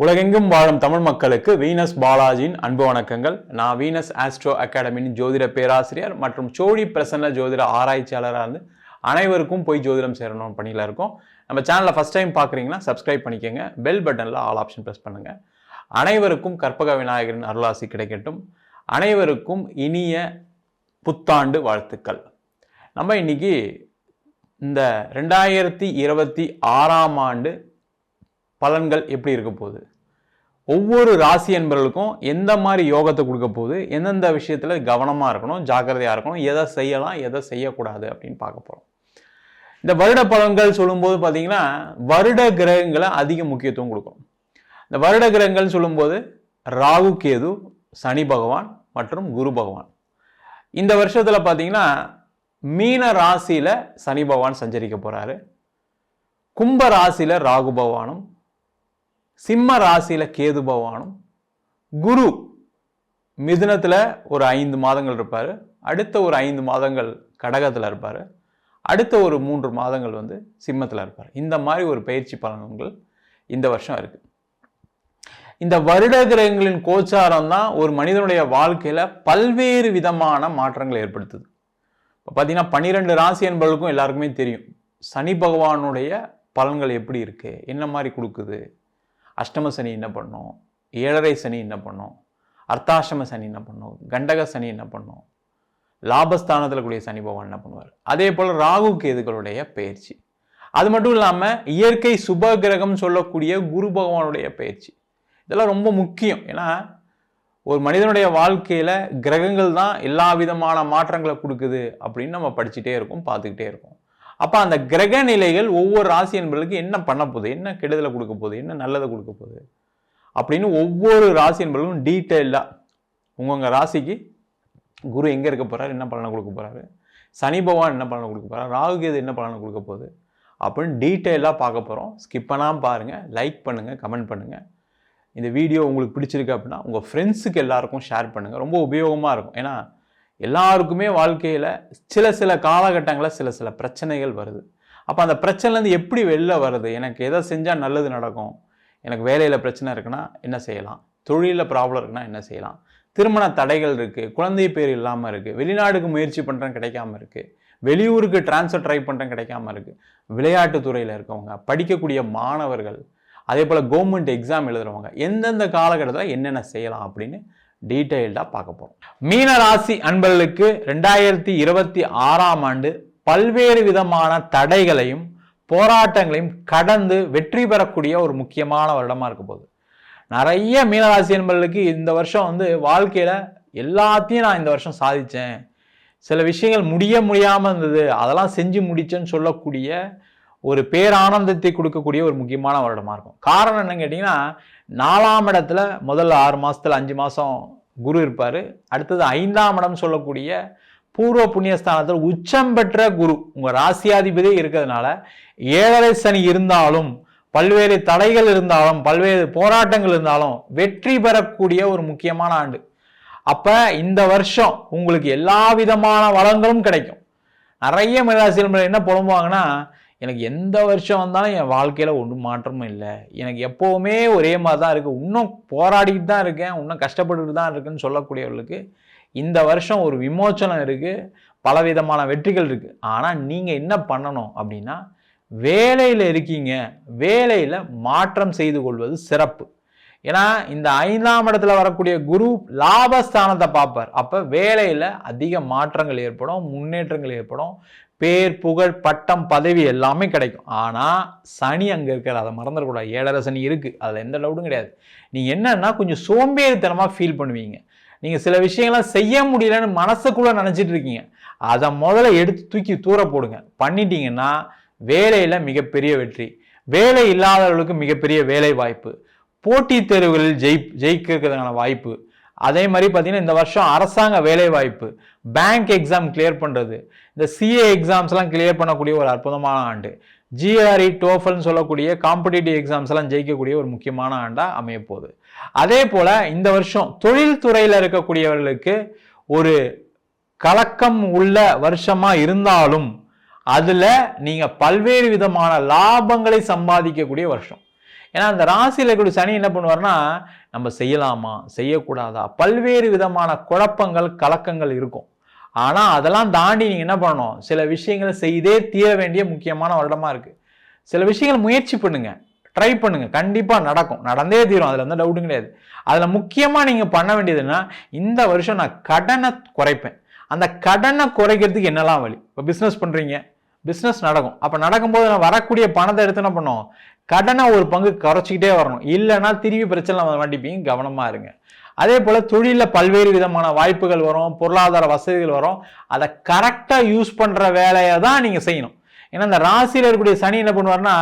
உலகெங்கும் வாழும் தமிழ் மக்களுக்கு வீனஸ் பாலாஜியின் அன்பு வணக்கங்கள். நான் வீனஸ் ஆஸ்ட்ரோ அகாடமியின் ஜோதிட பேராசிரியர் மற்றும் சோழி பிரசன்ன ஜோதிட ஆராய்ச்சியாளராக இருந்து அனைவருக்கும் போய் ஜோதிடம் சேரணும் பணியில் இருக்கோம். நம்ம சேனலை ஃபஸ்ட் டைம் பார்க்குறீங்கன்னா சப்ஸ்கிரைப் பண்ணிக்கோங்க, பெல் பட்டனில் ஆல் ஆப்ஷன் ப்ரெஸ் பண்ணுங்கள். அனைவருக்கும் கற்பக விநாயகரின் அருளாசி கிடைக்கட்டும். அனைவருக்கும் இனிய புத்தாண்டு வாழ்த்துக்கள். நம்ம இன்னைக்கு இந்த 2026ஆம் ஆண்டு பலன்கள் எப்படி இருக்க போகுது, ஒவ்வொரு ராசி என்பவர்களுக்கும் எந்த மாதிரி யோகத்தை கொடுக்க போகுது, எந்தெந்த விஷயத்தில் கவனமாக இருக்கணும், ஜாக்கிரதையாக இருக்கணும், எதை செய்யலாம் எதை செய்யக்கூடாது அப்படின்னு பார்க்க போகிறோம். இந்த வருட பலன்கள் சொல்லும்போது பார்த்தீங்கன்னா வருட கிரகங்களை அதிக முக்கியத்துவம் கொடுக்கும். இந்த வருட கிரகங்கள் சொல்லும்போது ராகு, கேது, சனி பகவான் மற்றும் குரு பகவான். இந்த வருஷத்தில் பார்த்தீங்கன்னா மீன ராசியில் சனி பகவான் சஞ்சரிக்க போகிறாரு. கும்ப ராசியில் ராகு பகவானும், சிம்ம ராசியில கேது பகவானும், குரு மிதுனத்துல ஒரு 5 மாதங்கள் இருப்பாரு, அடுத்த ஒரு 5 மாதங்கள் கடகத்துல இருப்பாரு, அடுத்த ஒரு 3 மாதங்கள் சிம்மத்துல இருப்பாரு. இந்த மாதிரி ஒரு பயிற்சி பலன்கள் இந்த வருஷம் இருக்கு. இந்த வருட கிரகங்களின் கோச்சாரம் தான் ஒரு மனிதனுடைய வாழ்க்கையில பல்வேறு விதமான மாற்றங்களை ஏற்படுத்துது. இப்போ பார்த்தீங்கன்னா 12 ராசி என்பவர்களுக்கும் எல்லாருக்குமே தெரியும் சனி பகவானுடைய பலன்கள் எப்படி இருக்கு, என்ன மாதிரி கொடுக்குது. அஷ்டம சனி என்ன பண்ணும், 7.5 சனி என்ன பண்ணும், அர்த்தாஷ்டம சனி என்ன பண்ணும், கண்டக சனி என்ன பண்ணும், லாபஸ்தானத்தில் கூடிய சனி பகவான் என்ன பண்ணுவார். அதே போல் ராகு கேதுகளுடைய பயிற்சி. அது மட்டும் இல்லாமல் இயற்கை சுப கிரகம் சொல்லக்கூடிய குரு பகவானுடைய பயிற்சி. இதெல்லாம் ரொம்ப முக்கியம். ஏன்னா ஒரு மனிதனுடைய வாழ்க்கையில் கிரகங்கள் தான் எல்லா விதமான மாற்றங்களை கொடுக்குது அப்படின்னு நம்ம படிச்சுட்டே இருக்கோம், பார்த்துக்கிட்டே இருக்கோம். அப்போ அந்த கிரக நிலைகள் ஒவ்வொரு ராசி என்பவர்களுக்கு என்ன பண்ண போகுது, என்ன கெடுதலை கொடுக்க போகுது, என்ன நல்லதை கொடுக்க போகுது அப்படின்னு ஒவ்வொரு ராசி என்பவர்களும் டீட்டெயிலாக உங்கள் ராசிக்கு குரு எங்கே இருக்க போகிறார், என்ன பலனை கொடுக்க போகிறாரு, சனி பகவான் என்ன பலனை கொடுக்க போகிறார், ராகு கேது என்ன பலனை கொடுக்க போகுது அப்படின்னு டீட்டெயிலாக பார்க்க போகிறோம். ஸ்கிப் பண்ணாமல் பாருங்கள், லைக் பண்ணுங்கள், கமெண்ட் பண்ணுங்கள். இந்த வீடியோ உங்களுக்கு பிடிச்சிருக்கு அப்படின்னா உங்கள் ஃப்ரெண்ட்ஸுக்கு எல்லாருக்கும் ஷேர் பண்ணுங்கள். ரொம்ப உபயோகமாக இருக்கும். ஏன்னா எல்லாருக்குமே வாழ்க்கையில் சில காலகட்டங்களில் சில பிரச்சனைகள் வருது. அப்போ அந்த பிரச்சனைலேருந்து எப்படி வெளில வருது, எனக்கு எதை செஞ்சால் நல்லது நடக்கும், எனக்கு வேலையில் பிரச்சனை இருக்குன்னா என்ன செய்யலாம், தொழிலில் ப்ராப்ளம் இருக்குன்னா என்ன செய்யலாம், திருமண தடைகள் இருக்குது, குழந்தை பேர் இல்லாமல் இருக்குது, வெளிநாடுக்கு முயற்சி பண்ணுறேன் கிடைக்காம இருக்குது, வெளியூருக்கு டிரான்ஸ்ஃபர் ட்ரை பண்ணுறேன் கிடைக்காம இருக்குது, விளையாட்டுத்துறையில் இருக்கவங்க, படிக்கக்கூடிய மாணவர்கள், அதே போல் கவர்மெண்ட் எக்ஸாம் எழுதுகிறவங்க எந்தெந்த காலகட்டத்தில் என்னென்ன செய்யலாம் அப்படின்னு டீட்டெயில்டாக பார்க்க போகிறோம். மீன ராசி அன்பர்களுக்கு 2026ஆம் ஆண்டு பல்வேறு விதமான தடைகளையும் போராட்டங்களையும் கடந்து வெற்றி பெறக்கூடிய ஒரு முக்கியமான வருடமாக இருக்க போகுது. நிறைய மீனராசி அன்பர்களுக்கு இந்த வருஷம் வாழ்க்கையில் எல்லாத்தையும் நான் இந்த வருஷம் சாதித்தேன், சில விஷயங்கள் முடியாமல் இருந்தது, அதெல்லாம் செஞ்சு முடிச்சேன்னு சொல்லக்கூடிய ஒரு பேரானந்தத்தை கொடுக்கக்கூடிய ஒரு முக்கியமான வருடமாக இருக்கும். காரணம் என்னன்னு கேட்டிங்கன்னா 4ஆம் இடத்துல முதல்ல 6 மாதத்தில் 5 மாதம் குரு இருப்பார். அடுத்தது 5ஆம் இடம் சொல்லக்கூடிய பூர்வ புண்ணியஸ்தானத்தில் உச்சம் பெற்ற குரு உங்கள் ராசியாதிபதியே இருக்கிறதுனால 7.5 சனி இருந்தாலும், பல்வேறு தடைகள் இருந்தாலும், பல்வேறு போராட்டங்கள் இருந்தாலும் வெற்றி பெறக்கூடிய ஒரு முக்கியமான ஆண்டு. அப்போ இந்த வருஷம் உங்களுக்கு எல்லா விதமான வளங்களும் கிடைக்கும். நிறைய மீனராசிகள் என்ன புலம்புவாங்கன்னா, எனக்கு எந்த வருஷம் வந்தாலும் என் வாழ்க்கையில் ஒன்றும் மாற்றமும் இல்லை, எனக்கு எப்போவுமே ஒரே மாதிரி தான் இருக்குது, இன்னும் போராடிக்கிட்டு தான் இருக்கேன், இன்னும் கஷ்டப்பட்டுட்டு தான் இருக்குன்னு சொல்லக்கூடியவர்களுக்கு இந்த வருஷம் ஒரு விமோச்சனம் இருக்குது, பலவிதமான வெற்றிகள் இருக்குது. ஆனால் நீங்கள் என்ன பண்ணணும் அப்படின்னா, வேலையில் இருக்கீங்க, வேலையில் மாற்றம் செய்து கொள்வது சிறப்பு. ஏன்னா இந்த 5ஆம் இடத்துல வரக்கூடிய குரு லாபஸ்தானத்தை பார்ப்பார். அப்போ வேலையில் அதிக மாற்றங்கள் ஏற்படும், முன்னேற்றங்கள் ஏற்படும், பேர் புகழ் பட்டம் பதவி எல்லாமே கிடைக்கும். ஆனால் சனி அங்கே இருக்கார், அதை மறந்துடக்கூடாது. 7.5 சனி இருக்குது, அதில் எந்த டவுட்டும் கிடையாது. நீங்கள் என்னன்னா கொஞ்சம் சோம்பேறித்தனமாக ஃபீல் பண்ணுவீங்க. நீங்கள் சில விஷயங்கள்லாம் செய்ய முடியலன்னு மனசுக்குள்ளே நினச்சிட்டு இருக்கீங்க, அதை முதல்ல எடுத்து தூக்கி தூர போடுங்க. பண்ணிட்டீங்கன்னா வேலையில் மிகப்பெரிய வெற்றி, வேலை இல்லாதவர்களுக்கு மிகப்பெரிய வேலை வாய்ப்பு, போட்டித் தேர்வுகளில் ஜெயிக்கிறதுக்கான வாய்ப்பு. அதே மாதிரி பார்த்தீங்கன்னா இந்த வருஷம் அரசாங்க வேலை வாய்ப்பு, பேங்க் எக்ஸாம் கிளியர் பண்ணுறது, இந்த சிஏ எக்ஸாம்ஸ்லாம் கிளியர் பண்ணக்கூடிய ஒரு அற்புதமான ஆண்டு. ஜிஆர்இ டோஃபல்னு சொல்லக்கூடிய காம்படிட்டிவ் எக்ஸாம்ஸ் எல்லாம் ஜெயிக்கக்கூடிய ஒரு முக்கியமான ஆண்டாக அமைய போகுது. அதே போல் இந்த வருஷம் தொழில் துறையில் இருக்கக்கூடியவர்களுக்கு ஒரு கலக்கம் உள்ள வருஷமாக இருந்தாலும் அதில் நீங்கள் பல்வேறு விதமான லாபங்களை சம்பாதிக்கக்கூடிய வருஷம். ஏன்னா அந்த ராசியில் இருக்கக்கூடிய சனி என்ன பண்ணுவார்னா, நம்ம செய்யலாமா செய்யக்கூடாதா பல்வேறு விதமான குழப்பங்கள் கலக்கங்கள் இருக்கும். ஆனால் அதெல்லாம் தாண்டி நீங்கள் என்ன பண்ணணும், சில விஷயங்களை செய்தே தீர வேண்டிய முக்கியமான வருடமாக இருக்குது. சில விஷயங்கள் முயற்சி பண்ணுங்க, ட்ரை பண்ணுங்க, கண்டிப்பாக நடக்கும், நடந்தே தீரும், அதில் எந்த டவுட்டும் கிடையாது. அதில் முக்கியமாக நீங்கள் பண்ண வேண்டியதுன்னா, இந்த வருஷம் நான் கடனை குறைப்பேன். அந்த கடனை குறைக்கிறதுக்கு என்னெல்லாம் வழி? இப்போ பிஸ்னஸ் பண்ணுறீங்க, பிஸ்னஸ் நடக்கும். அப்போ நடக்கும்போது நான் வரக்கூடிய பணத்தை எடுத்து என்ன பண்ணும், கடனை ஒரு பங்கு குறைச்சிக்கிட்டே வரணும். இல்லைன்னா திரும்பி பிரச்சனை மாட்டிப்பீங்க, கவனமாக இருங்க. அதே போல் தொழிலில் பல்வேறு விதமான வாய்ப்புகள் வரும், பொருளாதார வசதிகள் வரும். அதை கரெக்டாக யூஸ் பண்ணுற வேலையை தான் நீங்கள் செய்யணும். ஏன்னா இந்த ராசியில் இருக்கக்கூடிய சனி என்ன பண்ணுவார்னா,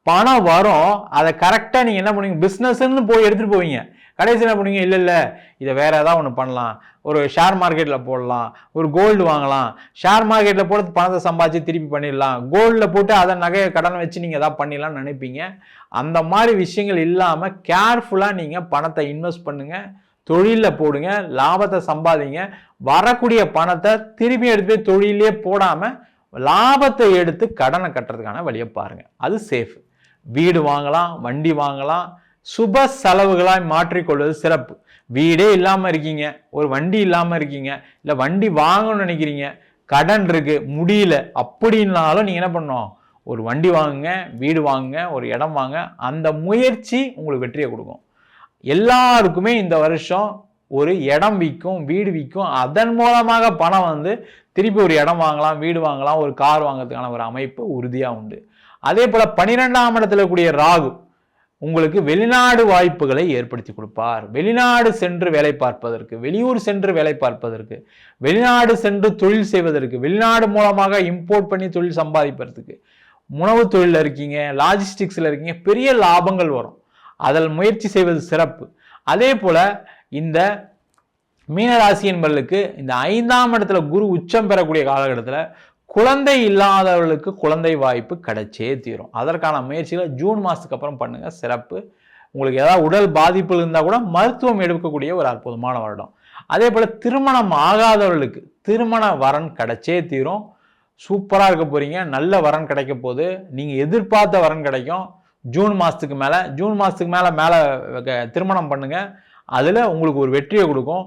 பணம் வரும், அதை கரெக்டாக நீங்கள் என்ன பண்ணுவீங்க, பிஸ்னஸ்ன்னு போய் எடுத்துகிட்டு போவீங்க. கடைசி என்ன பண்ணுவீங்க, இல்லை இதை வேற ஏதாவது ஒன்று பண்ணலாம், ஒரு ஷேர் மார்க்கெட்டில் போடலாம், ஒரு கோல்டு வாங்கலாம், ஷேர் மார்க்கெட்டில் போட்டு பணத்தை சம்பாதிச்சு திருப்பி பண்ணிடலாம், கோல்டில் போட்டு அதை நகையை கடனை வச்சு நீங்கள் எதாவது பண்ணிடலாம்னு நினைப்பீங்க. அந்த மாதிரி விஷயங்கள் இல்லாமல் கேர்ஃபுல்லாக நீங்கள் பணத்தை இன்வெஸ்ட் பண்ணுங்கள், தொழிலில் போடுங்க, லாபத்தை சம்பாதிங்க. வரக்கூடிய பணத்தை திருப்பி எடுத்து போய் தொழிலே போடாமல் லாபத்தை எடுத்து கடனை கட்டுறதுக்கான வழியை பாருங்கள். அது சேஃப். வீடு வாங்கலாம், வண்டி வாங்கலாம், சுப செலவுகளாய் மாற்றிக்கொள்வது சிறப்பு. வீடே இல்லாமல் இருக்கீங்க, ஒரு வண்டி இல்லாமல் இருக்கீங்க, இல்லை வண்டி வாங்கணும்னு நினைக்கிறீங்க, கடன் இருக்கு முடியல அப்படின்னாலும் நீங்கள் என்ன பண்ணணும், ஒரு வண்டி வாங்குங்க, வீடு வாங்குங்க, ஒரு இடம் வாங்க. அந்த முயற்சி உங்களுக்கு வெற்றியை கொடுக்கும். எல்லாருக்குமே இந்த வருஷம் ஒரு இடம் விற்கும், வீடு விற்கும், அதன் மூலமாக பணம் வந்து திருப்பி ஒரு இடம் வாங்கலாம், வீடு வாங்கலாம், ஒரு கார் வாங்கிறதுக்கான ஒரு அமைப்பு உறுதியாக உண்டு. அதே போல் 12ஆம் இடத்துல கூடிய ராகு உங்களுக்கு வெளிநாடு வாய்ப்புகளை ஏற்படுத்தி கொடுப்பார். வெளிநாடு சென்று வேலை பார்ப்பதற்கு, வெளியூர் சென்று வேலை பார்ப்பதற்கு, வெளிநாடு சென்று தொழில் செய்வதற்கு, வெளிநாடு மூலமாக இம்போர்ட் பண்ணி தொழில் சம்பாதிப்பதற்கு, உணவு தொழிலில் இருக்கீங்க, லாஜிஸ்டிக்ஸில் இருக்கீங்க, பெரிய லாபங்கள் வரும். அதில் முயற்சி செய்வது சிறப்பு. அதே போல இந்த மீனராசி என்பவர்களுக்கு இந்த 5ஆம் இடத்துல குரு உச்சம் பெறக்கூடிய காலகட்டத்தில் குழந்தை இல்லாதவர்களுக்கு குழந்தை வாய்ப்பு கிடைச்சே தீரும். அதற்கான முயற்சிகளை ஜூன் மாதத்துக்கு அப்புறம் பண்ணுங்க, சிறப்பு. உங்களுக்கு ஏதாவது உடல் பாதிப்புகள் இருந்தால் கூட மருத்துவம் எடுக்கக்கூடிய ஒரு அற்புதமான வருடம். அதே போல் திருமணம் ஆகாதவர்களுக்கு திருமண வரன் கிடைச்சே தீரும். சூப்பராக இருக்க போறீங்க, நல்ல வரன் கிடைக்க போது, நீங்கள் எதிர்பார்த்த வரன் கிடைக்கும். ஜூன் மாதத்துக்கு மேலே திருமணம் பண்ணுங்க, அதில் உங்களுக்கு ஒரு வெற்றியை கொடுக்கும்.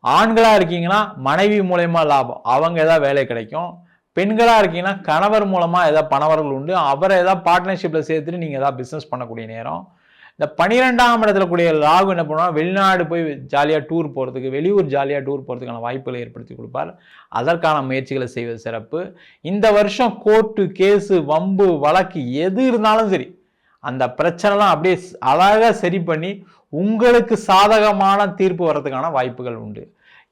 ஆண்களாக இருக்கீங்கன்னா மனைவி மூலயமா லாபம், அவங்க ஏதாவது வேலை கிடைக்கும். பெண்களாக இருக்கீங்கன்னா கணவர் மூலமாக ஏதாவது பணவர்கள் உண்டு, அவரை ஏதாவது பார்ட்னர்ஷிப்பில் சேர்த்துட்டு நீங்கள் ஏதாவது பிஸ்னஸ் பண்ணக்கூடிய நேரம். இந்த 12ஆம் இடத்துல கூடிய ராகு என்ன பண்ணுவோம், வெளிநாடு போய் ஜாலியாக டூர் போகிறதுக்கு, வெளியூர் ஜாலியாக டூர் போகிறதுக்கான வாய்ப்புகளை ஏற்படுத்தி கொடுப்பார். அதற்கான முயற்சிகளை செய்வது சிறப்பு. இந்த வருஷம் கோர்ட்டு கேஸு வம்பு வழக்கு எது இருந்தாலும் சரி, அந்த பிரச்சனைலாம் அப்படியே அழகாக சரி பண்ணி உங்களுக்கு சாதகமான தீர்ப்பு வர்றதுக்கான வாய்ப்புகள் உண்டு.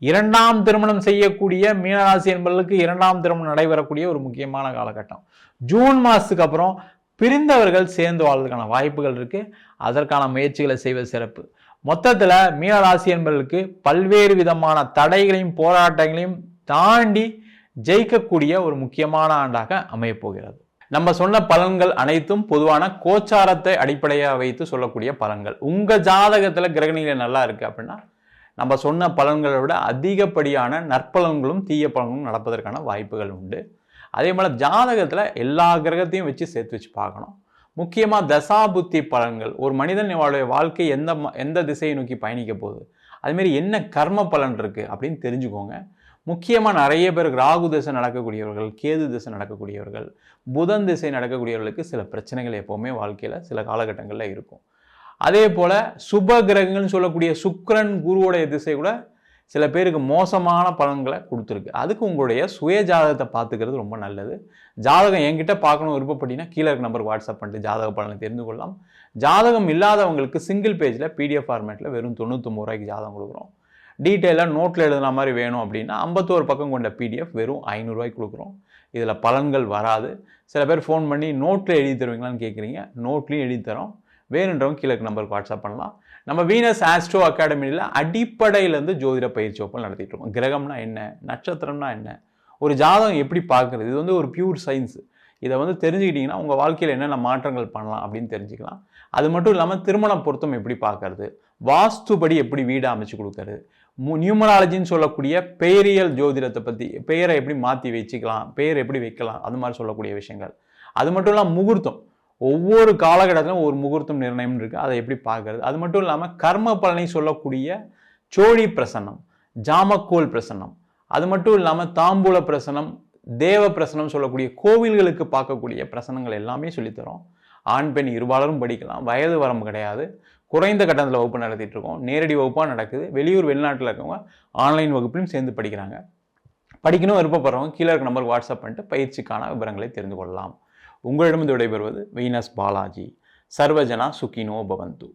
2ஆம் திருமணம் செய்யக்கூடிய மீனராசி என்பவர்களுக்கு 2ஆம் திருமணம் நடைபெறக்கூடிய ஒரு முக்கியமான காலகட்டம். ஜூன் மாதத்துக்கு அப்புறம் பிரிந்தவர்கள் சேர்ந்து வாழ்றதுக்கான வாய்ப்புகள் இருக்கு. அதற்கான முயற்சிகளை செய்வது சிறப்பு. மொத்தத்தில் மீனராசி என்பவர்களுக்கு பல்வேறு விதமான தடைகளையும் போராட்டங்களையும் தாண்டி ஜெயிக்கக்கூடிய ஒரு முக்கியமான ஆண்டாக அமைய போகிறது. நம்ம சொன்ன பலன்கள் அனைத்தும் பொதுவான கோச்சாரத்தை அடிப்படையாக வைத்து சொல்லக்கூடிய பலன்கள். உங்க ஜாதகத்துல கிரகநிலை நல்லா இருக்கு அப்படின்னா நம்ம சொன்ன பலன்களை விட அதிகப்படியான நற்பலன்களும் தீய பலன்களும் நடப்பதற்கான வாய்ப்புகள் உண்டு. அதே போல ஜாதகத்துல எல்லா கிரகத்தையும் வச்சு சேர்த்து வச்சு பார்க்கணும். முக்கியமா தசாபுத்தி பலன்கள், ஒரு மனிதனுடைய வாழ்க்கை எந்த திசையை நோக்கி பயணிக்க போகுது, அதுமாரி என்ன கர்ம பலன் இருக்கு அப்படின்னு தெரிஞ்சுக்கோங்க. முக்கியமாக நிறைய பேருக்கு ராகு திசை நடக்கக்கூடியவர்கள், கேது திசை நடக்கக்கூடியவர்கள், புதன் திசை நடக்கக்கூடியவர்களுக்கு சில பிரச்சனைகள் எப்போவுமே வாழ்க்கையில் சில காலகட்டங்களில் இருக்கும். அதே போல் சுப கிரகங்கள்னு சொல்லக்கூடிய சுக்கிரன் குருவோடைய திசை கூட சில பேருக்கு மோசமான பலன்களை கொடுத்துருக்கு. அதுக்கு உங்களுடைய சுய ஜாதகத்தை பார்த்துக்கிறது ரொம்ப நல்லது. ஜாதகம் என்கிட்ட பார்க்கணும் விருப்பப்பட்டீங்கன்னா கீழே இருக்க நம்பருக்கு வாட்ஸ்அப் பண்ணிட்டு ஜாதக பலனை தெரிந்து கொள்ளலாம். ஜாதகம் இல்லாதவங்களுக்கு சிங்கிள் பேஜில் PDF ஃபார்மேட்டில் வெறும் 99 ரூபாய்க்கு ஜாதகம் கொடுக்குறோம். டீட்டெயிலாக நோட்டில் எழுதுன மாதிரி வேணும் அப்படின்னா 51 பக்கம் கொண்ட PDF வெறும் 500 ரூபாய்க்கு கொடுக்குறோம். இதில் பலன்கள் வராது. சில பேர் ஃபோன் பண்ணி நோட்டில் எழுதி தருவீங்களான்னு கேட்குறீங்க. நோட்லேயும் எழுதி தரோம். வேணுன்றவங்க கீழே நம்பருக்கு வாட்ஸ்அப் பண்ணலாம். நம்ம வீனஸ் ஆஸ்ட்ரோ அகாடமியில் அடிப்படையிலேருந்து ஜோதிட பயிற்சி வகுப்புகள் நடத்திட்டு இருக்கோம். கிரகம்னா என்ன, நட்சத்திரம்னா என்ன, ஒரு ஜாதகம் எப்படி பார்க்குறது, இது வந்து ஒரு பியூர் சயின்ஸ். இதை வந்து தெரிஞ்சுக்கிட்டிங்கன்னா உங்கள் வாழ்க்கையில் என்னென்ன மாற்றங்கள் பண்ணலாம் அப்படின்னு தெரிஞ்சுக்கலாம். அது மட்டும் இல்லாமல் திருமண பொருத்தம் எப்படி பார்க்கறது, வாஸ்துபடி எப்படி வீடை அமைச்சு கொடுக்கறது, நியூமராலஜின்னு சொல்லக்கூடிய பெயரியல் ஜோதிடத்தை பற்றி, பெயரை எப்படி மாற்றி வச்சுக்கலாம், பெயர் எப்படி வைக்கலாம், அது மாதிரி சொல்லக்கூடிய விஷயங்கள். அது மட்டும் இல்லாமல் முகூர்த்தம், ஒவ்வொரு காலகட்டத்திலும் ஒரு முகூர்த்தம் நிர்ணயம் இருக்குது, அதை எப்படி பார்க்கறது. அது மட்டும் இல்லாமல் கர்ம பலனை சொல்லக்கூடிய சோழி பிரசன்னம், ஜாமக்கோல் பிரசன்னம், அது மட்டும் இல்லாமல் தாம்பூல பிரசனம், தேவ பிரசனம் சொல்லக்கூடிய கோவில்களுக்கு பார்க்கக்கூடிய பிரசனங்கள் எல்லாமே சொல்லித்தரோம். ஆண் பெண் இருபாலரும் படிக்கலாம், வயது வரம்பு கிடையாது. குறைந்த கட்டணத்தில் வகுப்பு நடத்திட்டு இருக்கோம், நேரடி வகுப்பாக நடக்குது. வெளியூர் வெளிநாட்டில் இருக்கவங்க ஆன்லைன் வகுப்பிலும் சேர்ந்து படிக்கிறாங்க. படிக்கணும் விருப்பப்படுறவங்க கீழே இருக்க நம்பருக்கு வாட்ஸ்அப் பண்ணிட்டு பயிற்சிக்கான விவரங்களை தெரிந்து கொள்ளலாம். உங்களிடம் விடைபெறுவது வீனஸ் பாலாஜி. சர்வஜனா சுகினோ பவந்து.